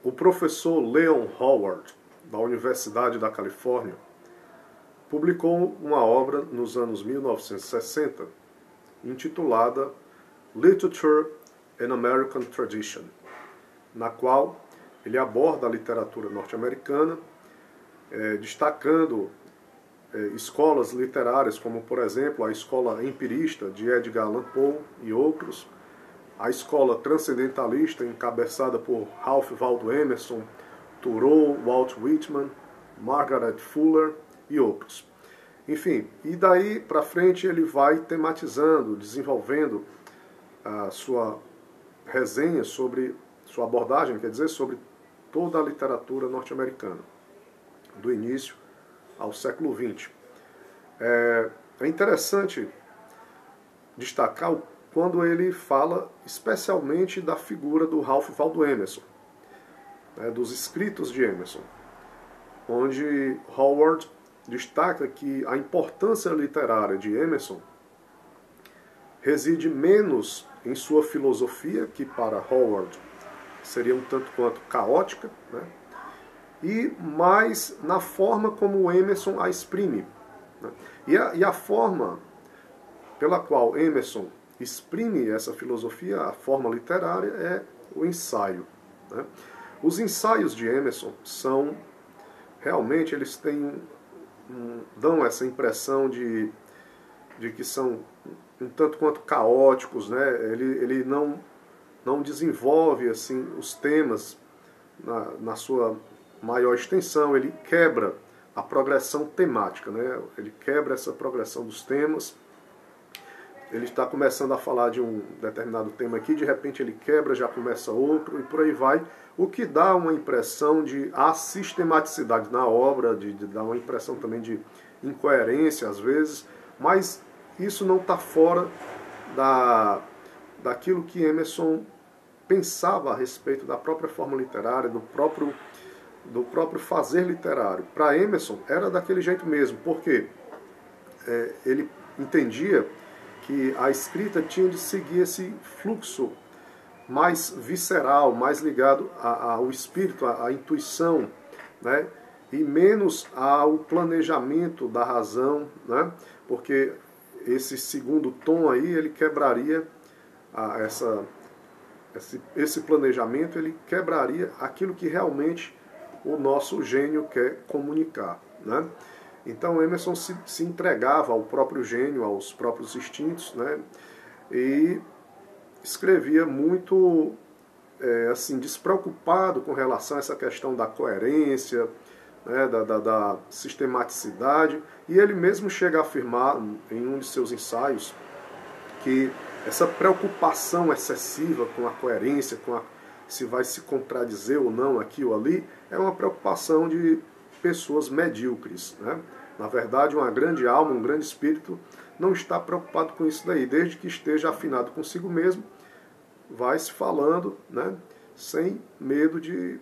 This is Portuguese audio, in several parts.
O professor Leon Howard, da Universidade da Califórnia, publicou uma obra nos anos 1960 intitulada Literature and American Tradition, na qual ele aborda a literatura norte-americana, destacando escolas literárias como, por exemplo, a escola empirista de Edgar Allan Poe e outros, a escola transcendentalista encabeçada por Ralph Waldo Emerson, Thoreau, Walt Whitman, Margaret Fuller e outros. Enfim, e daí para frente ele vai tematizando, desenvolvendo a sua resenha sobre, sua abordagem, quer dizer, sobre toda a literatura norte-americana, do início ao século XX. É interessante destacar quando ele fala especialmente da figura do Ralph Waldo Emerson, dos escritos de Emerson, onde Howard destaca que a importância literária de Emerson reside menos em sua filosofia, que para Howard seria um tanto quanto caótica, e mais na forma como Emerson a exprime. E a forma pela qual Emerson exprime essa filosofia, a forma literária, é o ensaio. Os ensaios de Emerson são, realmente, eles dão essa impressão de que são um tanto quanto caóticos, Ele não desenvolve assim os temas na sua maior extensão, ele quebra a progressão temática, Ele quebra essa progressão dos temas. Ele está começando a falar de um determinado tema aqui, de repente ele quebra, já começa outro, e por aí vai, o que dá uma impressão de assistematicidade na obra, de dar uma impressão também de incoerência às vezes, mas isso não está fora daquilo que Emerson pensava a respeito da própria forma literária, do próprio fazer literário. Para Emerson era daquele jeito mesmo, porque ele entendia que a escrita tinha de seguir esse fluxo mais visceral, mais ligado ao espírito, à intuição, e menos ao planejamento da razão, porque esse segundo tom aí, ele quebraria esse planejamento, ele quebraria aquilo que realmente o nosso gênio quer comunicar. Então Emerson se entregava ao próprio gênio, aos próprios instintos, e escrevia muito assim, despreocupado com relação a essa questão da coerência, da sistematicidade, e ele mesmo chega a afirmar em um de seus ensaios que essa preocupação excessiva com a coerência, se vai se contradizer ou não aqui ou ali, é uma preocupação de pessoas medíocres. Na verdade, uma grande alma, um grande espírito, não está preocupado com isso daí. Desde que esteja afinado consigo mesmo, vai se falando, sem medo de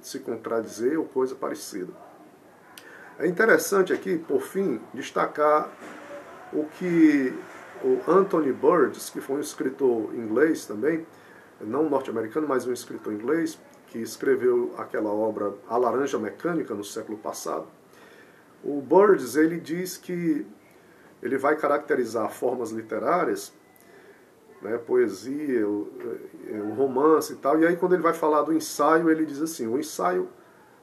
se contradizer ou coisa parecida. É interessante aqui, por fim, destacar o que o Anthony Burgess, que foi um escritor inglês também, não norte-americano, mas um escritor inglês, que escreveu aquela obra A Laranja Mecânica no século passado. O Burgess, ele diz que ele vai caracterizar formas literárias, poesia, o romance e tal, e aí quando ele vai falar do ensaio, ele diz assim, o ensaio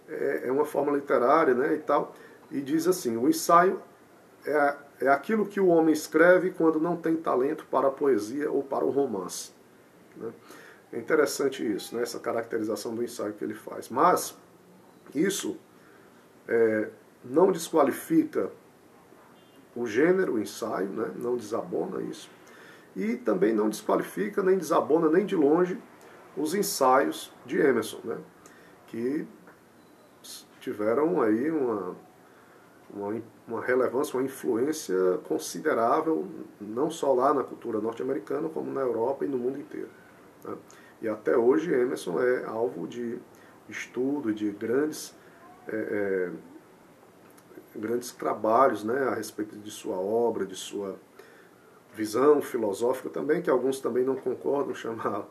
é uma forma literária, e tal, e diz assim, o ensaio é aquilo que o homem escreve quando não tem talento para a poesia ou para o romance. É interessante isso, essa caracterização do ensaio que ele faz. Mas isso não desqualifica o gênero, o ensaio, não desabona isso. E também não desqualifica, nem desabona, nem de longe, os ensaios de Emerson, que tiveram aí uma relevância, uma influência considerável, não só lá na cultura norte-americana, como na Europa e no mundo inteiro. E até hoje Emerson é alvo de estudo, de grandes trabalhos a respeito de sua obra, de sua visão filosófica também, que alguns também não concordam, chama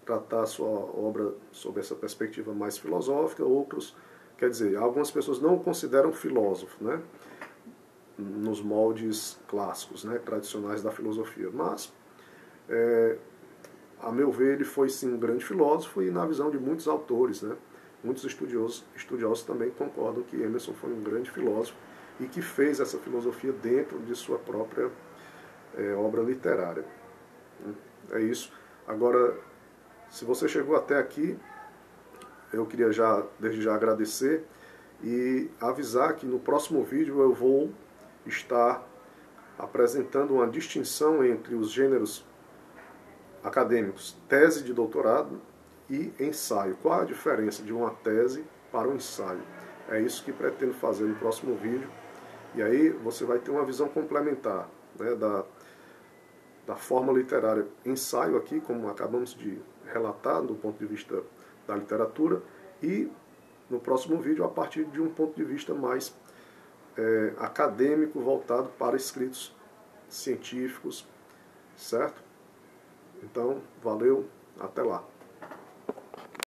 tratar a sua obra sob essa perspectiva mais filosófica, outros, quer dizer, algumas pessoas não o consideram filósofo, né? Nos moldes clássicos, né? Tradicionais da filosofia, mas a meu ver, ele foi sim um grande filósofo e na visão de muitos autores, né? Muitos estudiosos também concordam que Emerson foi um grande filósofo e que fez essa filosofia dentro de sua própria obra literária. É isso. Agora, se você chegou até aqui, eu queria desde já agradecer e avisar que no próximo vídeo eu vou estar apresentando uma distinção entre os gêneros acadêmicos, tese de doutorado e ensaio. Qual a diferença de uma tese para um ensaio? É isso que pretendo fazer no próximo vídeo. E aí você vai ter uma visão complementar, né, da forma literária ensaio aqui, como acabamos de relatar do ponto de vista da literatura, e no próximo vídeo a partir de um ponto de vista mais acadêmico, voltado para escritos científicos, certo? Então, valeu, até lá.